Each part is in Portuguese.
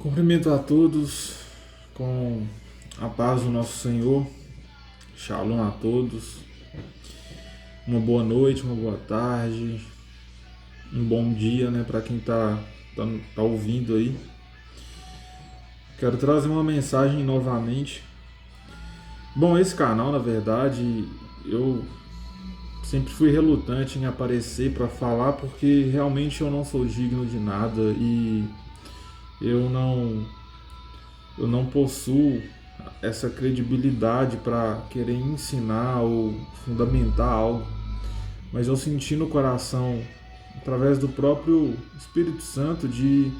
Cumprimento a todos com a paz do nosso Senhor. Shalom a todos. Uma boa noite, uma boa tarde, um bom dia, né, para quem tá ouvindo aí. Quero trazer uma mensagem novamente. Bom, esse canal, na verdade, eu sempre fui relutante em aparecer para falar porque realmente eu não sou digno de nada e eu não possuo essa credibilidade para querer ensinar ou fundamentar algo, mas eu senti no coração, através do próprio Espírito Santo, de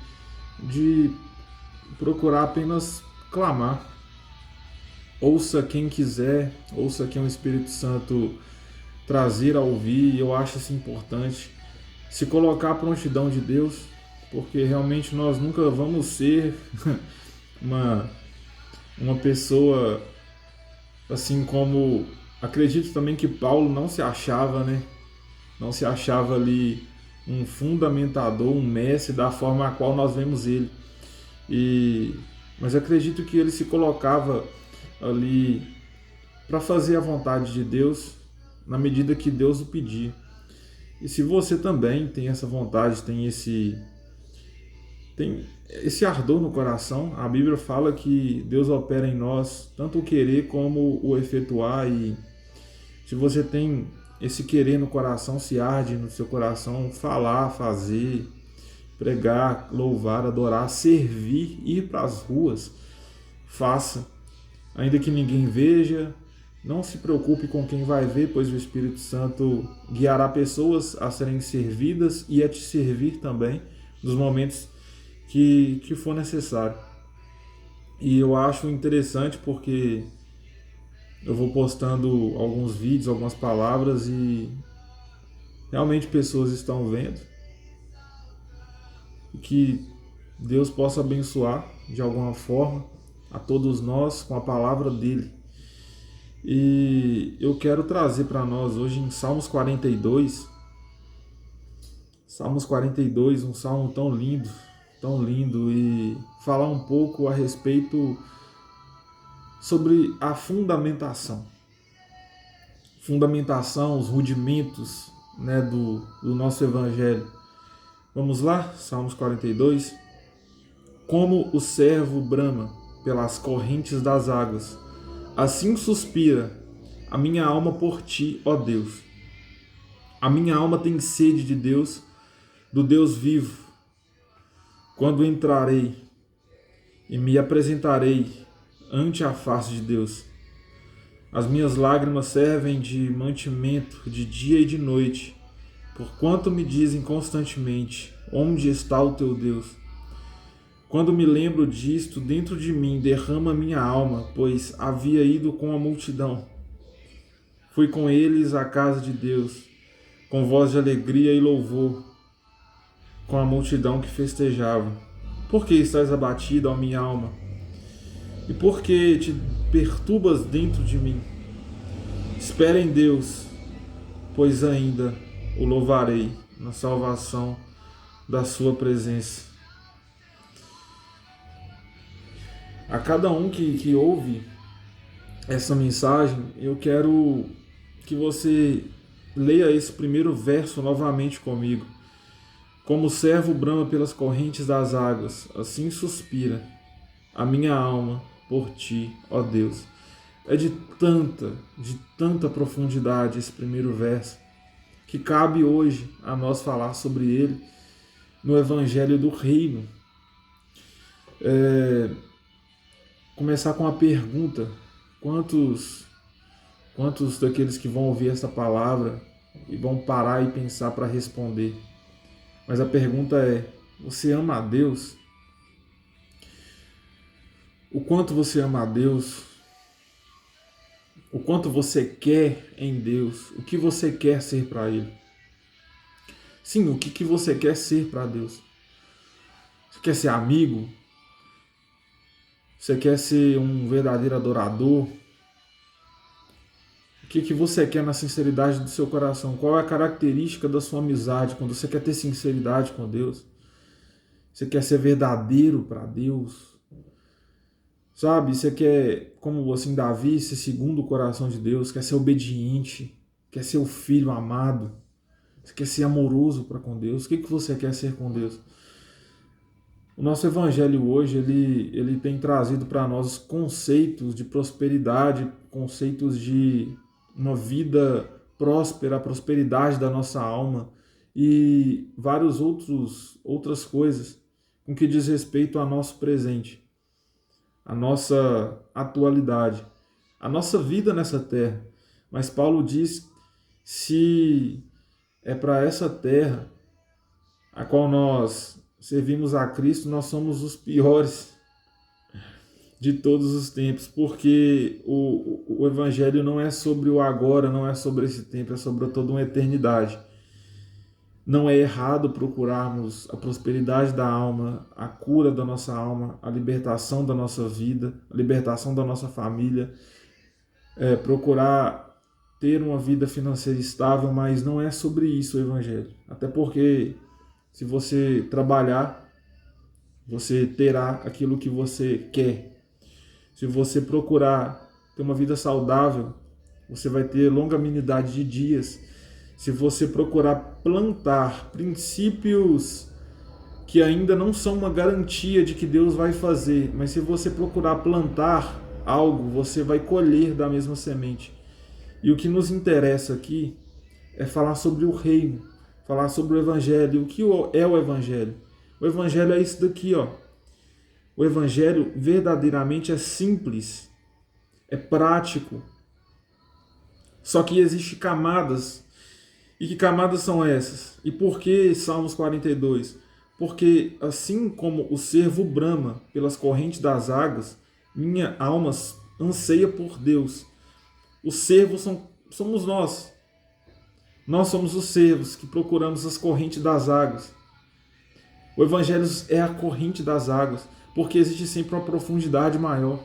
procurar apenas clamar. Ouça quem quiser, ouça quem o Espírito Santo trazer a ouvir. Eu acho isso importante. Se colocar à prontidão de Deus, porque realmente nós nunca vamos ser uma pessoa assim como acredito também que Paulo não se achava, né? Não se achava ali um fundamentador, um mestre da forma a qual nós vemos ele. Mas acredito que ele se colocava ali para fazer a vontade de Deus na medida que Deus o pedia. E se você também tem essa vontade, tem esse ardor no coração, a Bíblia fala que Deus opera em nós tanto o querer como o efetuar, e se você tem esse querer no coração, se arde no seu coração falar, fazer, pregar, louvar, adorar, servir, ir para as ruas, faça, ainda que ninguém veja. Não se preocupe com quem vai ver, pois o Espírito Santo guiará pessoas a serem servidas e a te servir também nos momentos que for necessário. E eu acho interessante porque eu vou postando alguns vídeos, algumas palavras e realmente pessoas estão vendo. E que Deus possa abençoar de alguma forma a todos nós com a palavra dele. E eu quero trazer para nós hoje em Salmos 42, Salmos 42, um salmo tão lindo, e falar um pouco a respeito sobre a fundamentação. Fundamentação, os rudimentos, né, do nosso evangelho. Vamos lá, Salmos 42. Como o servo brama pelas correntes das águas, assim suspira a minha alma por ti, ó Deus. A minha alma tem sede de Deus, do Deus vivo. Quando entrarei e me apresentarei ante a face de Deus. As minhas lágrimas servem de mantimento de dia e de noite, porquanto me dizem constantemente: onde está o teu Deus? Quando me lembro disto, dentro de mim derrama minha alma, pois havia ido com a multidão. Fui com eles à casa de Deus, com voz de alegria e louvor, com a multidão que festejava. Por que estás abatida, ó minha alma? E por que te perturbas dentro de mim? Espera em Deus, pois ainda o louvarei na salvação da sua presença. A cada um que ouve essa mensagem, eu quero que você leia esse primeiro verso novamente comigo. Como o servo brama pelas correntes das águas, assim suspira a minha alma por ti, ó Deus. É de tanta profundidade esse primeiro verso, que cabe hoje a nós falar sobre ele no Evangelho do Reino. Começar com a pergunta: quantos daqueles que vão ouvir essa palavra e vão parar e pensar para responder? Mas a pergunta é: você ama a Deus? O quanto você ama a Deus? O quanto você quer em Deus? O que você quer ser para Ele? Sim, o que você quer ser para Deus? Você quer ser amigo? Você quer ser um verdadeiro adorador? O que você quer na sinceridade do seu coração? Qual é a característica da sua amizade quando você quer ter sinceridade com Deus? Você quer ser verdadeiro para Deus? Sabe? Você quer, como assim Davi, ser segundo o coração de Deus, quer ser obediente, quer ser o filho amado, você quer ser amoroso para com Deus. O que você quer ser com Deus? O nosso evangelho hoje, ele tem trazido para nós conceitos de prosperidade, conceitos de uma vida próspera, a prosperidade da nossa alma e vários outras coisas com que diz respeito ao nosso presente, à nossa atualidade, à nossa vida nessa terra. Mas Paulo diz, se é para essa terra a qual nós servimos a Cristo, nós somos os piores de todos os tempos, porque o Evangelho não é sobre o agora, não é sobre esse tempo, é sobre toda uma eternidade. Não é errado procurarmos a prosperidade da alma, a cura da nossa alma, a libertação da nossa vida, a libertação da nossa família, procurar ter uma vida financeira estável, mas não é sobre isso o Evangelho. Até porque se você trabalhar, você terá aquilo que você quer. Se você procurar ter uma vida saudável, você vai ter longanimidade de dias. Se você procurar plantar princípios que ainda não são uma garantia de que Deus vai fazer, mas se você procurar plantar algo, você vai colher da mesma semente. E o que nos interessa aqui é falar sobre o reino, falar sobre o Evangelho. O que é o Evangelho? O Evangelho é isso daqui, ó. O Evangelho verdadeiramente é simples, é prático. Só que existem camadas. E que camadas são essas? E por que Salmos 42? Porque assim como o cervo brama pelas correntes das águas, minha alma anseia por Deus. Os cervos somos nós. Nós somos os cervos que procuramos as correntes das águas. O Evangelho é a corrente das águas, porque existe sempre uma profundidade maior.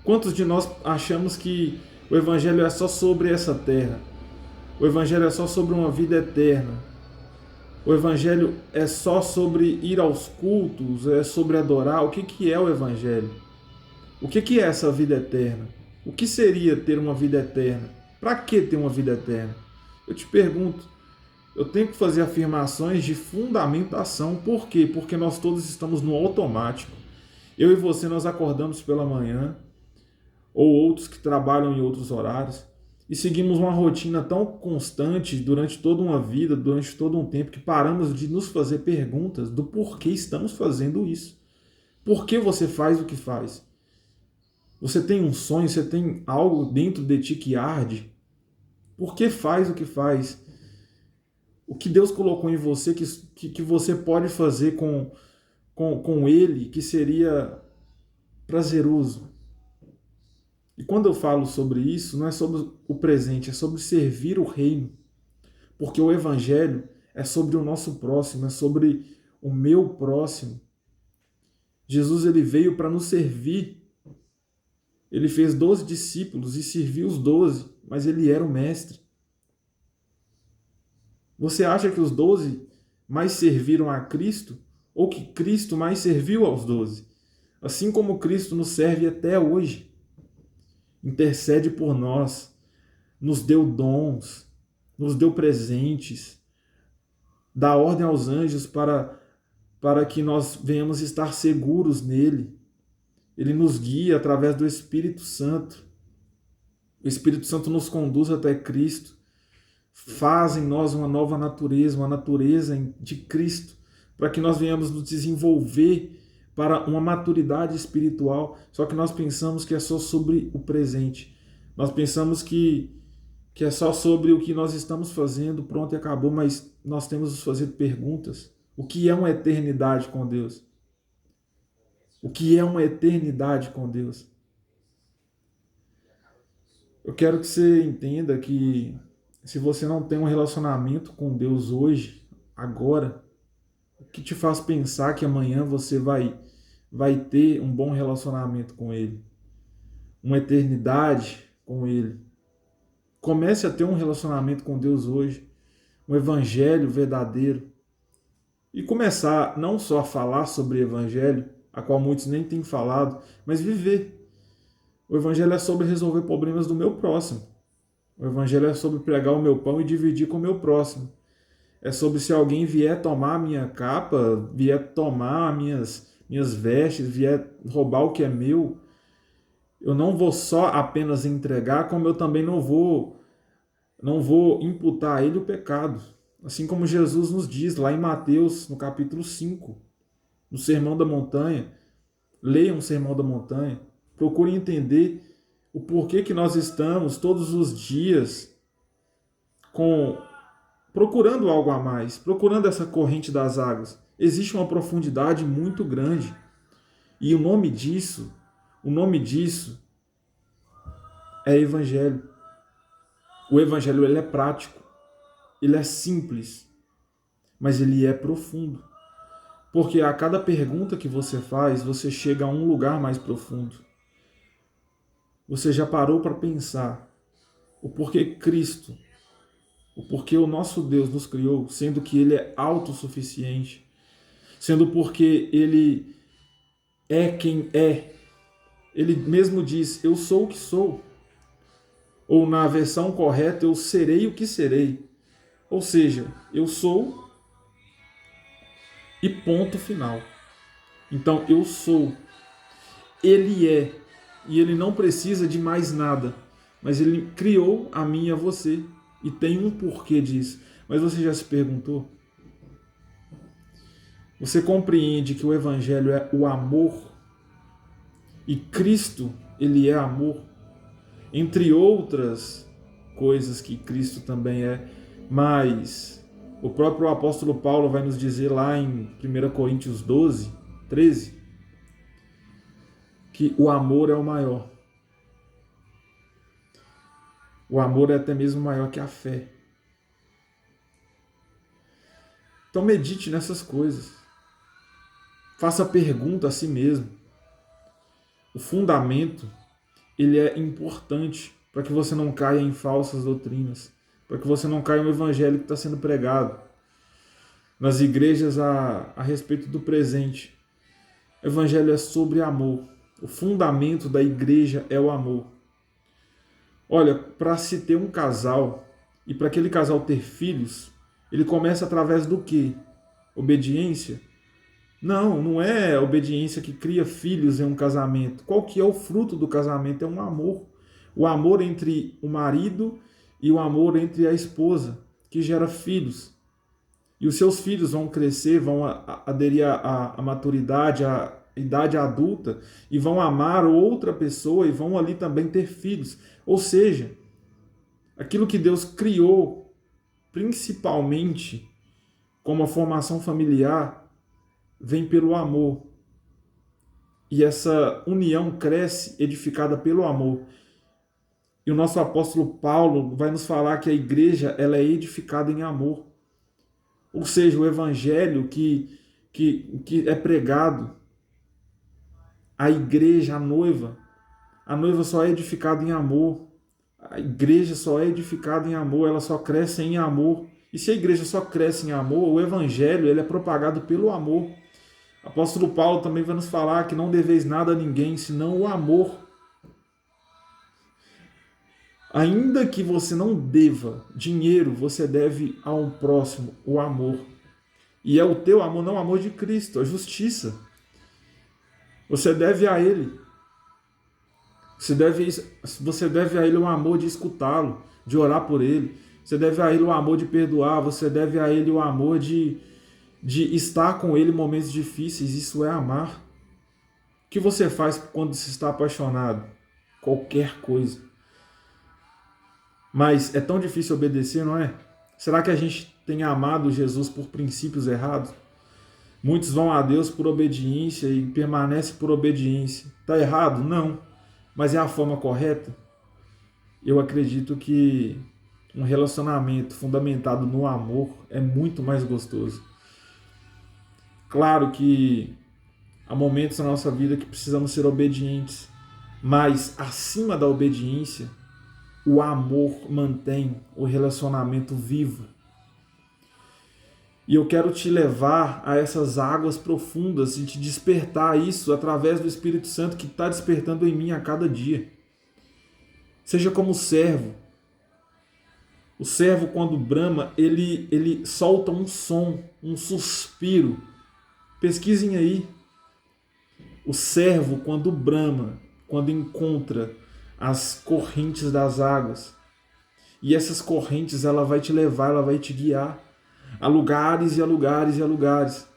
Quantos de nós achamos que o Evangelho é só sobre essa terra? O Evangelho é só sobre uma vida eterna? O Evangelho é só sobre ir aos cultos? É sobre adorar? O que é o Evangelho? O que é essa vida eterna? O que seria ter uma vida eterna? Para que ter uma vida eterna? Eu te pergunto. Eu tenho que fazer afirmações de fundamentação. Por quê? Porque nós todos estamos no automático. Eu e você, nós acordamos pela manhã, ou outros que trabalham em outros horários, e seguimos uma rotina tão constante durante toda uma vida, durante todo um tempo, que paramos de nos fazer perguntas do porquê estamos fazendo isso. Por que você faz o que faz? Você tem um sonho, você tem algo dentro de ti que arde? Por que faz o que faz? O que Deus colocou em você que você pode fazer com Ele, que seria prazeroso. E quando eu falo sobre isso, não é sobre o presente, é sobre servir o reino. Porque o Evangelho é sobre o nosso próximo, é sobre o meu próximo. Jesus ele veio para nos servir. Ele fez 12 discípulos e serviu os 12, mas ele era o mestre. Você acha que os 12 mais serviram a Cristo ou que Cristo mais serviu aos 12? Assim como Cristo nos serve até hoje. Intercede por nós, nos deu dons, nos deu presentes, dá ordem aos anjos para que nós venhamos estar seguros nele. Ele nos guia através do Espírito Santo. O Espírito Santo nos conduz até Cristo, faz em nós uma nova natureza, uma natureza de Cristo, para que nós venhamos nos desenvolver para uma maturidade espiritual. Só que nós pensamos que é só sobre o presente. Nós pensamos que é só sobre o que nós estamos fazendo, pronto e acabou, mas nós temos que fazer perguntas. O que é uma eternidade com Deus? O que é uma eternidade com Deus? Eu quero que você entenda que se você não tem um relacionamento com Deus hoje, agora, o que te faz pensar que amanhã você vai ter um bom relacionamento com Ele? Uma eternidade com Ele? Comece a ter um relacionamento com Deus hoje, um evangelho verdadeiro. e começar não só a falar sobre o Evangelho, a qual muitos nem têm falado, mas viver. O Evangelho é sobre resolver problemas do meu próximo. O Evangelho é sobre pregar o meu pão e dividir com o meu próximo. É sobre se alguém vier tomar a minha capa, vier tomar minhas vestes, vier roubar o que é meu, eu não vou só apenas entregar, como eu também não vou imputar a ele o pecado. Assim como Jesus nos diz lá em Mateus, no capítulo 5, no Sermão da Montanha. Leiam o Sermão da Montanha, procurem entender o porquê que nós estamos todos os dias procurando algo a mais, procurando essa corrente das águas. Existe uma profundidade muito grande. E o nome disso é Evangelho. O Evangelho ele é prático, ele é simples, mas ele é profundo. Porque a cada pergunta que você faz, você chega a um lugar mais profundo. Você já parou para pensar o porquê Cristo, o porquê o nosso Deus nos criou, sendo que Ele é autossuficiente, sendo porque Ele é quem é. Ele mesmo diz, eu sou o que sou. Ou na versão correta, eu serei o que serei. Ou seja, eu sou e ponto final. Então, eu sou. Ele é. E ele não precisa de mais nada. Mas ele criou a mim e a você. E tem um porquê disso. Mas você já se perguntou? Você compreende que o Evangelho é o amor? E Cristo, ele é amor? Entre outras coisas que Cristo também é. Mas o próprio apóstolo Paulo vai nos dizer lá em 1 Coríntios 12, 13, que o amor é o maior. O amor é até mesmo maior que a fé. Então medite nessas coisas. Faça pergunta a si mesmo. O fundamento, ele é importante para que você não caia em falsas doutrinas, para que você não caia no evangelho que está sendo pregado nas igrejas a respeito do presente. O evangelho é sobre amor. O fundamento da igreja é o amor. Olha, para se ter um casal e para aquele casal ter filhos, ele começa através do quê? Obediência? Não, não é a obediência que cria filhos em um casamento. Qual que é o fruto do casamento? É um amor. O amor entre o marido e o amor entre a esposa, que gera filhos. E os seus filhos vão crescer, vão aderir à maturidade, à idade adulta, e vão amar outra pessoa e vão ali também ter filhos. Ou seja, aquilo que Deus criou, principalmente como a formação familiar, vem pelo amor. E essa união cresce edificada pelo amor. E o nosso apóstolo Paulo vai nos falar que a igreja ela é edificada em amor. Ou seja, o evangelho que é pregado, a igreja, a noiva só é edificada em amor. A igreja só é edificada em amor, ela só cresce em amor. E se a igreja só cresce em amor, o evangelho ele é propagado pelo amor. O apóstolo Paulo também vai nos falar que não deveis nada a ninguém, senão o amor. Ainda que você não deva dinheiro, você deve ao próximo o amor. E é o teu amor, não o amor de Cristo, a justiça. Você deve a Ele. Você deve a Ele o amor de escutá-lo, de orar por Ele. Você deve a Ele o amor de perdoar. Você deve a Ele o amor de estar com Ele em momentos difíceis. Isso é amar. O que você faz quando se está apaixonado? Qualquer coisa. Mas é tão difícil obedecer, não é? Será que a gente tem amado Jesus por princípios errados? Muitos vão a Deus por obediência e permanecem por obediência. Está errado? Não. Mas é a forma correta? Eu acredito que um relacionamento fundamentado no amor é muito mais gostoso. Claro que há momentos na nossa vida que precisamos ser obedientes, mas acima da obediência, o amor mantém o relacionamento vivo. E eu quero te levar a essas águas profundas e te despertar isso através do Espírito Santo que está despertando em mim a cada dia. Seja como o servo. O servo, quando brama, ele solta um som, um suspiro. Pesquisem aí. O servo, quando brama, quando encontra as correntes das águas, e essas correntes ela vai te levar, ela vai te guiar a lugares e a lugares e a lugares.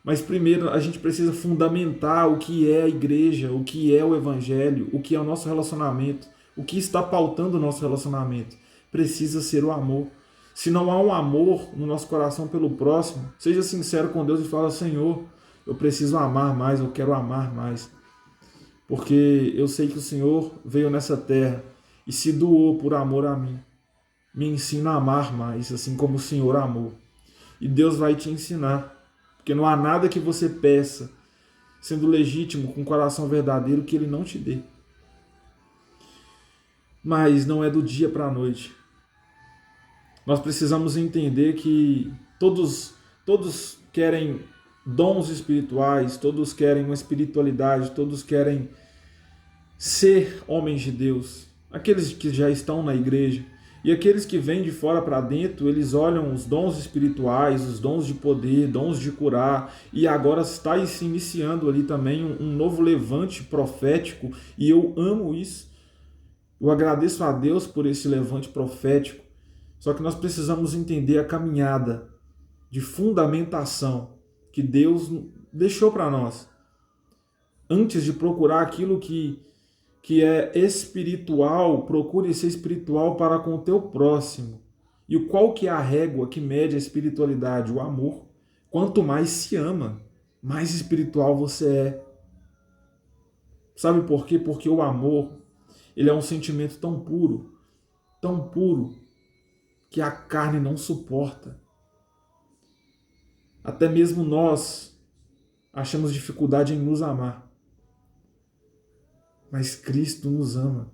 Mas primeiro a gente precisa fundamentar o que é a igreja, o que é o evangelho, o que é o nosso relacionamento, o que está pautando o nosso relacionamento. Precisa ser o amor. Se não há um amor no nosso coração pelo próximo, seja sincero com Deus e fala: Senhor, eu preciso amar mais, eu quero amar mais. Porque eu sei que o Senhor veio nessa terra e se doou por amor a mim. Me ensina a amar mais, assim como o Senhor amou. E Deus vai te ensinar. Porque não há nada que você peça, sendo legítimo, com o coração verdadeiro, que Ele não te dê. Mas não é do dia para a noite. Nós precisamos entender que todos querem dons espirituais, todos querem uma espiritualidade, todos querem ser homens de Deus. Aqueles que já estão na igreja e aqueles que vêm de fora para dentro, eles olham os dons espirituais, os dons de poder, dons de curar, e agora está se iniciando ali também um novo levante profético, e eu amo isso. Eu agradeço a Deus por esse levante profético. Só que nós precisamos entender a caminhada de fundamentação que Deus deixou para nós. Antes de procurar aquilo que é espiritual, procure ser espiritual para com o teu próximo. E qual que é a régua que mede a espiritualidade? O amor. Quanto mais se ama, mais espiritual você é. Sabe por quê? Porque o amor, ele é um sentimento tão puro, que a carne não suporta. Até mesmo nós achamos dificuldade em nos amar. Mas Cristo nos ama.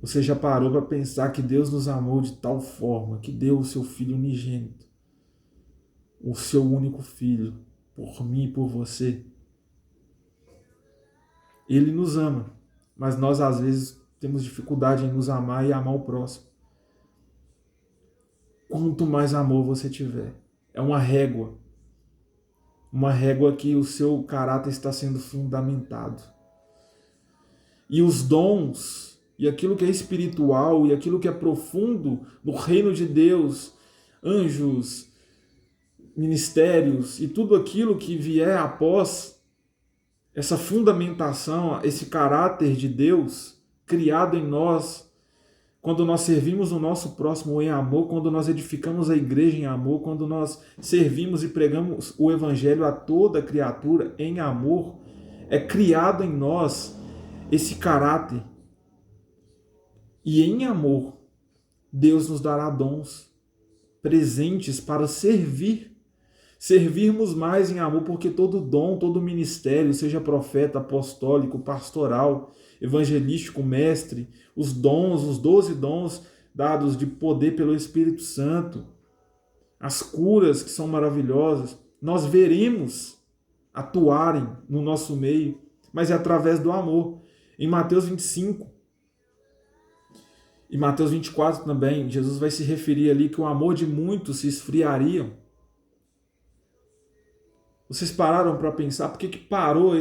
Você já parou para pensar que Deus nos amou de tal forma que deu o seu Filho unigênito, o seu único Filho, por mim e por você? Ele nos ama, mas nós às vezes temos dificuldade em nos amar e amar o próximo. Quanto mais amor você tiver, é uma régua que o seu caráter está sendo fundamentado. E os dons, e aquilo que é espiritual, e aquilo que é profundo no reino de Deus, anjos, ministérios, e tudo aquilo que vier após essa fundamentação, esse caráter de Deus criado em nós, quando nós servimos o nosso próximo em amor, quando nós edificamos a igreja em amor, quando nós servimos e pregamos o evangelho a toda criatura em amor, é criado em nós esse caráter. E em amor, Deus nos dará dons, presentes para servirmos mais em amor, porque todo dom, todo ministério, seja profeta, apostólico, pastoral, evangelístico, mestre, os dons, os 12 dons dados de poder pelo Espírito Santo, as curas que são maravilhosas, nós veremos atuarem no nosso meio, mas é através do amor. Em Mateus 25 e Mateus 24 também, Jesus vai se referir ali que o amor de muitos se esfriaria. Vocês pararam para pensar por que parou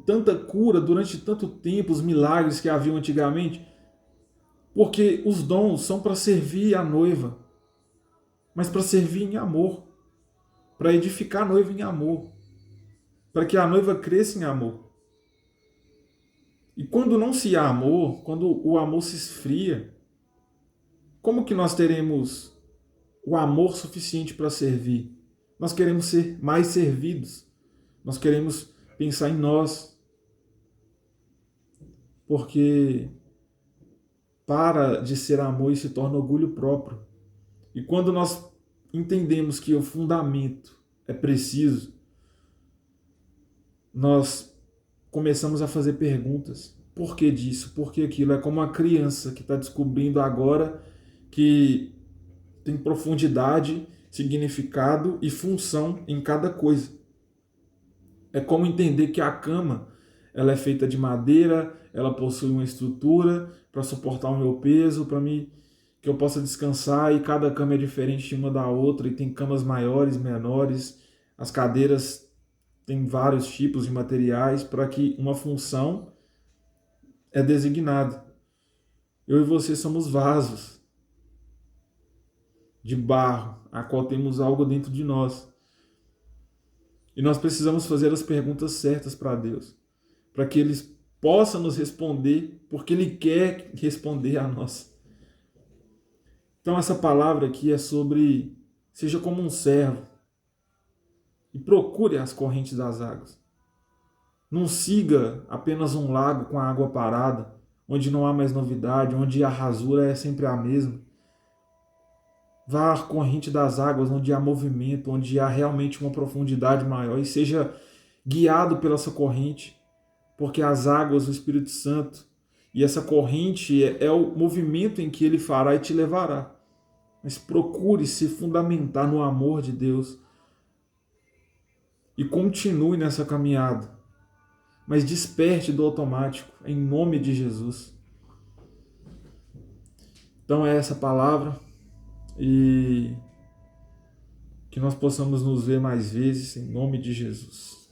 tanta cura durante tanto tempo, os milagres que haviam antigamente? Porque os dons são para servir a noiva, mas para servir em amor, para edificar a noiva em amor, para que a noiva cresça em amor. E quando não se há amor, quando o amor se esfria, como que nós teremos o amor suficiente para servir? Nós queremos ser mais servidos. Nós queremos pensar em nós. Porque para de ser amor e se torna orgulho próprio. E quando nós entendemos que o fundamento é preciso, nós começamos a fazer perguntas. Por que disso? Por que aquilo? É como uma criança que está descobrindo agora que tem profundidade, significado e função em cada coisa. É como entender que a cama, ela é feita de madeira, ela possui uma estrutura para suportar o meu peso, para mim que eu possa descansar, e cada cama é diferente de uma da outra, e tem camas maiores, menores, as cadeiras têm vários tipos de materiais para que uma função é designada. Eu e você somos vasos de barro, a qual temos algo dentro de nós. E nós precisamos fazer as perguntas certas para Deus, para que Ele possa nos responder, porque Ele quer responder a nós. Então essa palavra aqui é sobre, seja como um servo e procure as correntes das águas. Não siga apenas um lago com a água parada, onde não há mais novidade, onde a rasura é sempre a mesma. Vá à corrente das águas, onde há movimento, onde há realmente uma profundidade maior, e seja guiado pela essa corrente, porque as águas do Espírito Santo e essa corrente é o movimento em que ele fará e te levará. Mas procure se fundamentar no amor de Deus e continue nessa caminhada. Mas desperte do automático, em nome de Jesus. Então é essa palavra, e que nós possamos nos ver mais vezes, em nome de Jesus.